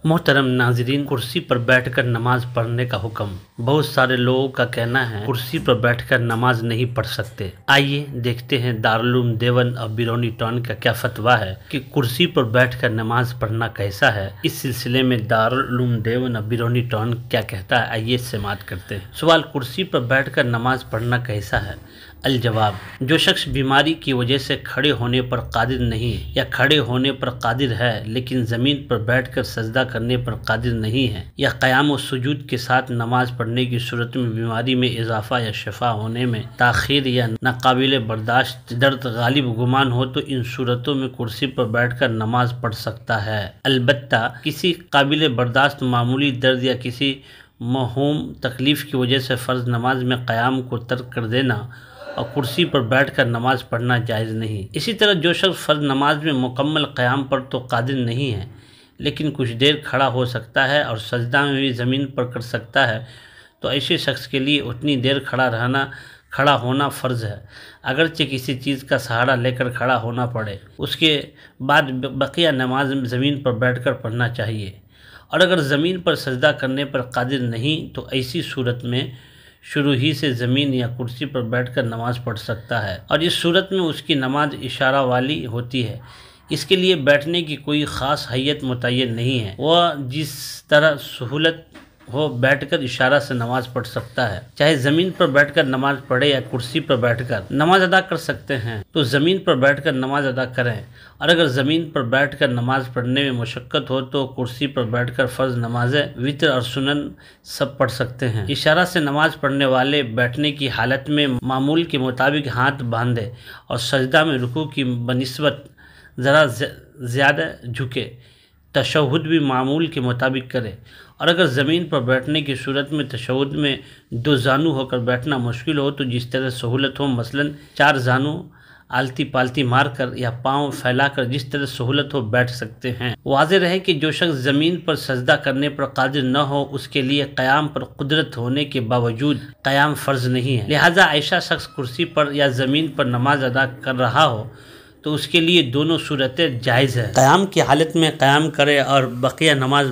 محترم ناظرین، کرسی پر بیٹھ کر نماز پڑھنے کا حکم۔ بہت سارے لوگوں کا کہنا ہے کرسی پر بیٹھ کر نماز نہیں پڑھ سکتے۔ آئیے دیکھتے ہیں دارالعلوم دیوبند اور بیرونی ٹاؤن کا کیا فتویٰ ہے کہ کرسی پر بیٹھ کر نماز پڑھنا کیسا ہے۔ اس سلسلے میں دارالعلوم دیوبند اور بیرونی ٹاؤن کیا کہتا ہے، آئیے سماعت کرتے ہیں۔ سوال: کرسی پر بیٹھ کر نماز پڑھنا کیسا ہے؟ الجواب: جو شخص بیماری کی وجہ سے کھڑے ہونے پر قادر نہیں یا کھڑے ہونے پر قادر ہے لیکن زمین پر بیٹھ کر سجدہ کرنے پر قادر نہیں ہے، یا قیام و سجود کے ساتھ نماز پڑھنے کی صورت میں بیماری میں اضافہ یا شفا ہونے میں تاخیر یا ناقابل برداشت درد غالب گمان ہو تو ان صورتوں میں کرسی پر بیٹھ کر نماز پڑھ سکتا ہے۔ البتہ کسی قابل برداشت معمولی درد یا کسی موہوم تکلیف کی وجہ سے فرض نماز میں قیام کو ترک کر دینا اور کرسی پر بیٹھ کر نماز پڑھنا جائز نہیں۔ اسی طرح جو شخص فرض نماز میں مکمل قیام پر تو قادر نہیں ہے لیکن کچھ دیر کھڑا ہو سکتا ہے اور سجدہ میں بھی زمین پر کر سکتا ہے تو ایسے شخص کے لیے اتنی دیر کھڑا ہونا فرض ہے، اگرچہ کسی چیز کا سہارا لے کر کھڑا ہونا پڑے۔ اس کے بعد بقیہ نماز زمین پر بیٹھ کر پڑھنا چاہیے، اور اگر زمین پر سجدہ کرنے پر قادر نہیں تو ایسی صورت میں شروع ہی سے زمین یا کرسی پر بیٹھ کر نماز پڑھ سکتا ہے، اور اس صورت میں اس کی نماز اشارہ والی ہوتی ہے۔ اس کے لیے بیٹھنے کی کوئی خاص حیت متعین نہیں ہے، وہ جس طرح سہولت ہو بیٹھ کر اشارہ سے نماز پڑھ سکتا ہے۔ چاہے زمین پر بیٹھ کر نماز پڑھے یا کرسی پر بیٹھ کر نماز ادا کر سکتے ہیں تو زمین پر بیٹھ کر نماز ادا کریں، اور اگر زمین پر بیٹھ کر نماز پڑھنے میں مشقت ہو تو کرسی پر بیٹھ کر فرض نمازیں، وتر اور سنن سب پڑھ سکتے ہیں۔ اشارہ سے نماز پڑھنے والے بیٹھنے کی حالت میں معمول کے مطابق ہاتھ باندھے اور سجدہ میں رکوع کی بنسبت ذرا زیادہ جھکے، تشہد بھی معمول کے مطابق کرے، اور اگر زمین پر بیٹھنے کی صورت میں تشہد میں دو زانو ہو کر بیٹھنا مشکل ہو تو جس طرح سہولت ہو، مثلا 4 زانو آلتی پالتی مار کر یا پاؤں پھیلا کر جس طرح سہولت ہو بیٹھ سکتے ہیں۔ واضح رہے کہ جو شخص زمین پر سجدہ کرنے پر قادر نہ ہو اس کے لیے قیام پر قدرت ہونے کے باوجود قیام فرض نہیں ہے، لہذا ایسا شخص کرسی پر یا زمین پر نماز ادا کر رہا ہو تو اس کے لیے دونوں صورتیں جائز ہے۔ قیام کی حالت میں قیام کرے اور بقیہ نماز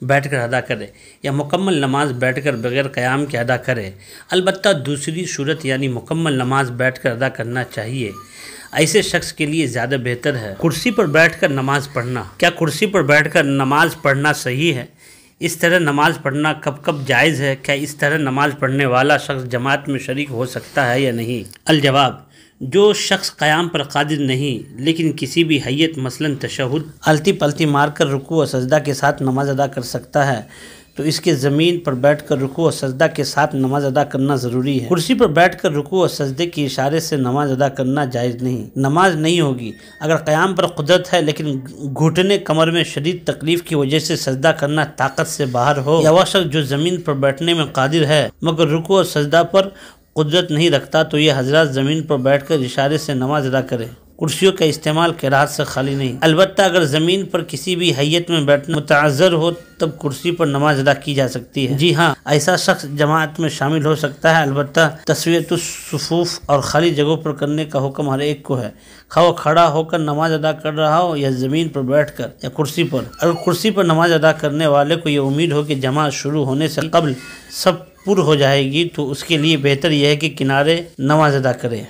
بیٹھ کر ادا کرے، یا مکمل نماز بیٹھ کر بغیر قیام کے ادا کرے۔ البتہ دوسری صورت یعنی مکمل نماز بیٹھ کر ادا کرنا چاہیے، ایسے شخص کے لیے زیادہ بہتر ہے۔ کرسی پر بیٹھ کر نماز پڑھنا: کیا کرسی پر بیٹھ کر نماز پڑھنا صحیح ہے؟ اس طرح نماز پڑھنا کب جائز ہے؟ کیا اس طرح نماز پڑھنے والا شخص جماعت میں شریک ہو سکتا ہے یا نہیں؟ الجواب: جو شخص قیام پر قادر نہیں لیکن کسی بھی حیت مثلا تشہد، الٹی پلٹی مار کر رکوع اور سجدہ کے ساتھ نماز ادا کر سکتا ہے تو اس کے زمین پر بیٹھ کر رکوع اور سجدہ کے ساتھ نماز ادا کرنا ضروری ہے۔ کرسی پر بیٹھ کر رکوع اور سجدے کے اشارے سے نماز ادا کرنا جائز نہیں، نماز نہیں ہوگی۔ اگر قیام پر قدرت ہے لیکن گھٹنے کمر میں شدید تکلیف کی وجہ سے سجدہ کرنا طاقت سے باہر ہو، یا وہ شخص جو زمین پر بیٹھنے میں قادر ہے مگر رکوع اور سجدہ پر قدرت نہیں رکھتا تو یہ حضرات زمین پر بیٹھ کر اشارے سے نماز ادا کرے۔ کرسیوں کا استعمال قراءت سے خالی نہیں۔ البتہ اگر زمین پر کسی بھی حیت میں بیٹھنا متعذر ہو تب کرسی پر نماز ادا کی جا سکتی ہے۔ جی ہاں، ایسا شخص جماعت میں شامل ہو سکتا ہے، البتہ تسویۃ الصفوف اور خالی جگہوں پر کرنے کا حکم ہر ایک کو ہے، خواہ وہ کھڑا ہو کر نماز ادا کر رہا ہو یا زمین پر بیٹھ کر یا کرسی پر۔ اگر کرسی پر نماز ادا کرنے والے کو یہ امید ہو کہ جماعت شروع ہونے سے قبل سب پر ہو جائے گی تو اس کے لیے بہتر یہ ہے کہ کنارے نماز ادا کرے۔